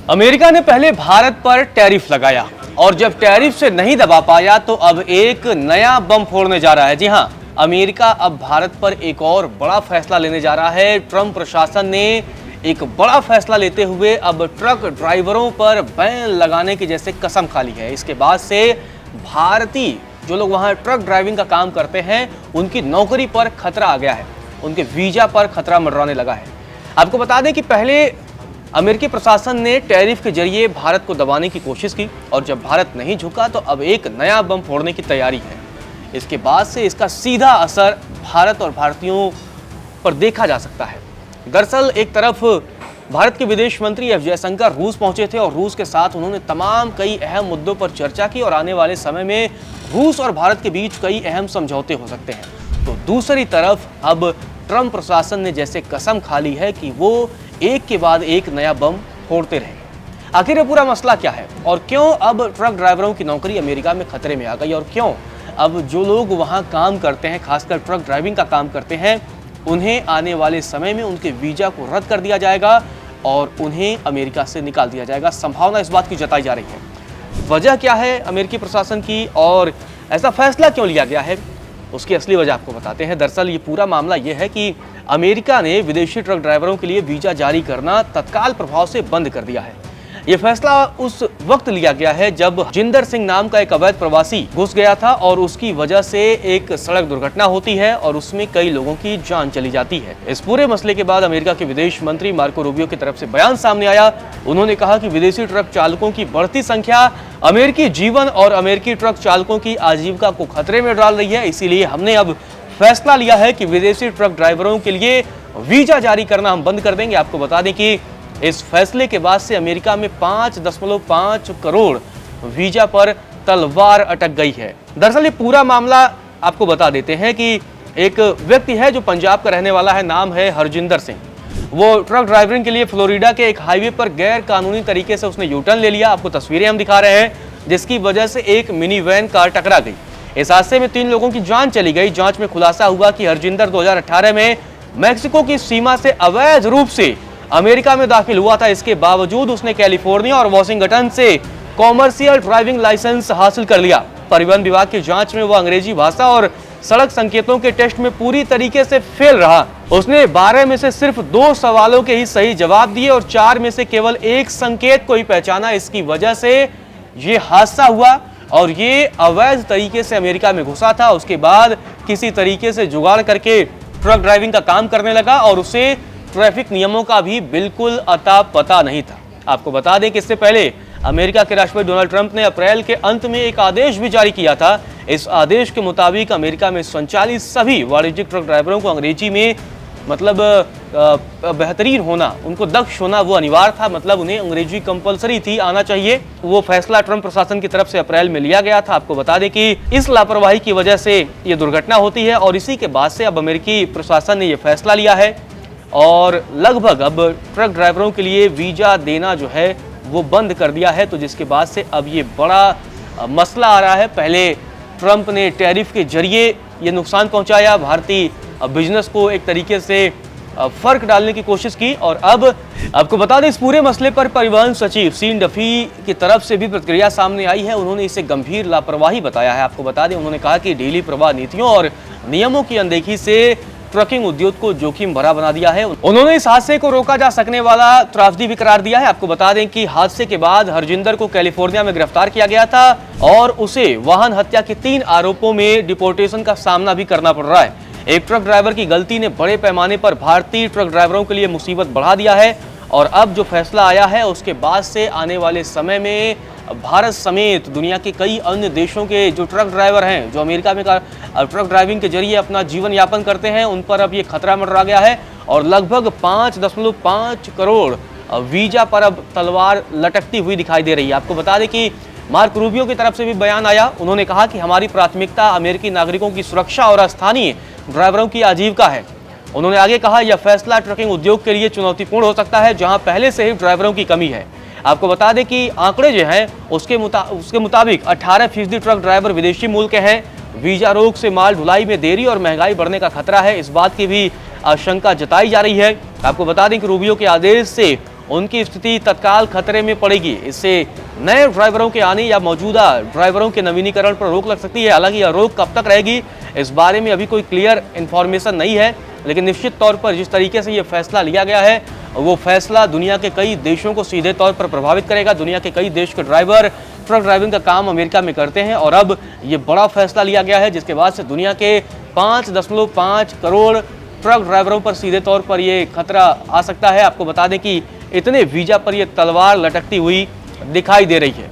America ने पहले भारत पर टैरिफ लगाया और जब टैरिफ से नहीं दबा पाया तो अब एक नया बम फोड़ने जा रहा है। जी हां, अमेरिका अब भारत पर एक और बड़ा फैसला लेने जा रहा है। ट्रंप प्रशासन ने एक बड़ा फैसला लेते हुए अब ट्रक ड्राइवरों पर बैन लगाने की जैसे कसम खा ली है। इसके बाद से भारतीय जो लोग वहां ट्रक ड्राइविंग का काम करते हैं उनकी नौकरी पर खतरा आ गया है, उनके वीजा पर खतरा मंडराने लगा है। आपको बता दें कि पहले अमेरिकी प्रशासन ने टैरिफ के जरिए भारत को दबाने की कोशिश की और जब भारत नहीं झुका तो अब एक नया बम फोड़ने की तैयारी है। इसके बाद से इसका सीधा असर भारत और भारतीयों पर देखा जा सकता है। दरअसल एक तरफ भारत के विदेश मंत्री एस जयशंकर रूस पहुंचे थे और रूस के साथ उन्होंने तमाम कई अहम मुद्दों पर चर्चा की और आने वाले समय में रूस और भारत के बीच कई अहम समझौते हो सकते हैं। तो दूसरी तरफ अब ट्रंप प्रशासन ने जैसे कसम खा ली है कि वो एक के बाद एक नया बम फोड़ते रहेंगे। आखिर ये पूरा मसला क्या है और क्यों अब ट्रक ड्राइवरों की नौकरी अमेरिका में खतरे में आ गई और क्यों अब जो लोग वहां काम करते हैं, खासकर ट्रक ड्राइविंग का काम करते हैं, उन्हें आने वाले समय में उनके वीजा को रद्द कर दिया जाएगा और उन्हें अमेरिका से निकाल दिया जाएगा। संभावना इस बात की जताई जा रही है। वजह क्या है अमेरिकी प्रशासन की और ऐसा फैसला क्यों लिया गया है, उसकी असली वजह आपको बताते हैं। दरअसल ये पूरा मामला ये है कि अमेरिका ने विदेशी ट्रक ड्राइवरों के लिए वीजा जारी करना तत्काल प्रभाव से बंद कर दिया है। ये फैसला उस वक्त लिया गया है जब जिंदर सिंह नाम का एक अवैध प्रवासी घुस गया था और उसकी वजह से एक सड़क दुर्घटना होती है और उसमें कई लोगों की जान चली जाती है। इस पूरे मसले के बाद अमेरिका के विदेश मंत्री मार्को रूबियो की तरफ से बयान सामने आया। उन्होंने कहा कि विदेशी ट्रक चालकों की बढ़ती संख्या अमेरिकी जीवन और अमेरिकी ट्रक चालकों की आजीविका को खतरे में डाल रही है। इसीलिए हमने अब फैसला लिया है कि विदेशी ट्रक ड्राइवरों के लिए वीजा जारी करना हम बंद कर देंगे। आपको बता दें कि इस फैसले के बाद से अमेरिका में 5.5 करोड़ वीजा पर तलवार अटक गई है। दरअसल ये पूरा मामला आपको बता देते हैं कि एक व्यक्ति है जो पंजाब का रहने वाला है, नाम है हरजिंदर सिंह। वो ट्रक ड्राइविंग के लिए फ्लोरिडा के एक हाईवे पर गैर कानूनी तरीके से उसने यूटर्न ले लिया। आपको तस्वीरें हम दिखा रहे हैं, जिसकी वजह से एक मिनी वैन कार टकरा गई। इस हादसे में 3 लोगों की जान चली गई। जांच में खुलासा हुआ कि हरजिंदर 2018 में मैक्सिको की सीमा से अवैध रूप से अमेरिका में दाखिल हुआ था। इसके बावजूद उसने कैलिफोर्निया और वॉशिंगटन से कॉमर्शियल ड्राइविंग लाइसेंस हासिल कर लिया। परिवहन विभाग की जांच में वो अंग्रेजी भाषा और सड़क संकेतों के टेस्ट में पूरी तरीके से फेल रहा। उसने 12 में से सिर्फ 2 सवालों के ही सही जवाब दिए और 4 में से केवल 1 संकेत को ही पहचाना। इसकी वजह से ये हादसा हुआ और ये अवैध तरीके से अमेरिका में घुसा था। उसके बाद किसी तरीके से जुगाड़ करके ट्रक ड्राइविंग का काम करने लगा और उसे ट्रैफिक नियमों का भी बिल्कुल अता पता नहीं था। आपको बता दें कि इससे पहले अमेरिका के राष्ट्रपति डोनाल्ड ट्रंप ने अप्रैल के अंत में एक आदेश भी जारी किया था। इस आदेश के मुताबिक अमेरिका में संचालित सभी वाणिज्यिक ट्रक ड्राइवरों को अंग्रेजी में बेहतरीन होना, उनको दक्ष होना वो अनिवार्य था। मतलब उन्हें अंग्रेजी कंपलसरी थी, आना चाहिए। वो फैसला ट्रंप प्रशासन की तरफ से अप्रैल में लिया गया था। आपको बता दें कि इस लापरवाही की वजह से ये दुर्घटना होती है और इसी के बाद से अब अमेरिकी प्रशासन ने ये फैसला लिया है और लगभग अब ट्रक ड्राइवरों के लिए वीजा देना जो है वो बंद कर दिया है। तो जिसके बाद से अब ये बड़ा मसला आ रहा है। पहले ट्रंप ने टैरिफ के जरिए ये नुकसान पहुंचाया, भारतीय बिजनेस को एक तरीके से फर्क डालने की कोशिश की और अब आपको बता दें इस पूरे मसले पर परिवहन सचिव सीन डफी की तरफ से भी प्रतिक्रिया सामने आई है। उन्होंने इसे गंभीर लापरवाही बताया है। आपको बता दें उन्होंने कहा कि ढीली प्रवाह नीतियों और नियमों की अनदेखी से ट्रकिंग उद्योग को जोखिम भरा बना दिया है। उन्होंने इस हादसे को रोका जा सकने वाला त्रासदी भी करार दिया है। आपको बता दें कि हादसे के बाद हरजिंदर को कैलिफोर्निया में गिरफ्तार किया गया था और उसे वाहन हत्या के 3 आरोपों में डिपोर्टेशन का सामना भी करना पड़ रहा है। एक ट्रक ड्राइवर की गलती ने बड़े पैमाने पर भारतीय ट्रक ड्राइवरों के लिए मुसीबत बढ़ा दिया है और अब जो फैसला आया है उसके बाद से आने वाले समय में भारत समेत दुनिया के कई अन्य देशों के जो ट्रक ड्राइवर हैं, जो अमेरिका में ट्रक ड्राइविंग के जरिए अपना जीवन यापन करते हैं, उन पर अब ये खतरा मंडरा गया है और लगभग 5.5 करोड़ वीजा पर अब तलवार लटकती हुई दिखाई दे रही है। आपको बता दें कि मार्क रूबियो की तरफ से भी बयान आया। उन्होंने कहा कि हमारी प्राथमिकता अमेरिकी नागरिकों की सुरक्षा और स्थानीय ड्राइवरों की आजीविका है। उन्होंने आगे कहा यह फैसला ट्रकिंग उद्योग के लिए चुनौतीपूर्ण हो सकता है, जहां पहले से ही ड्राइवरों की कमी है। आपको बता दें कि आंकड़े जो हैं उसके मुताबिक 18% ट्रक ड्राइवर विदेशी मूल के हैं। वीजा रोक से माल ढुलाई में देरी और महंगाई बढ़ने का खतरा है, इस बात की भी आशंका जताई जा रही है। आपको बता दें कि रूबियो के आदेश से उनकी स्थिति तत्काल खतरे में पड़ेगी। इससे नए ड्राइवरों के आने या मौजूदा ड्राइवरों के नवीनीकरण पर रोक लग सकती है। हालांकि यह रोक कब तक रहेगी, इस बारे में अभी कोई क्लियर इन्फॉर्मेशन नहीं है, लेकिन निश्चित तौर पर जिस तरीके से ये फैसला लिया गया है, वो फैसला दुनिया के कई देशों को सीधे तौर पर प्रभावित करेगा। दुनिया के कई देश के ड्राइवर ट्रक ड्राइविंग का काम अमेरिका में करते हैं और अब ये बड़ा फैसला लिया गया है, जिसके बाद से दुनिया के 5.5 करोड़ ट्रक ड्राइवरों पर सीधे तौर पर ये खतरा आ सकता है। आपको बता दें कि इतने वीजा पर ये तलवार लटकती हुई दिखाई दे रही है।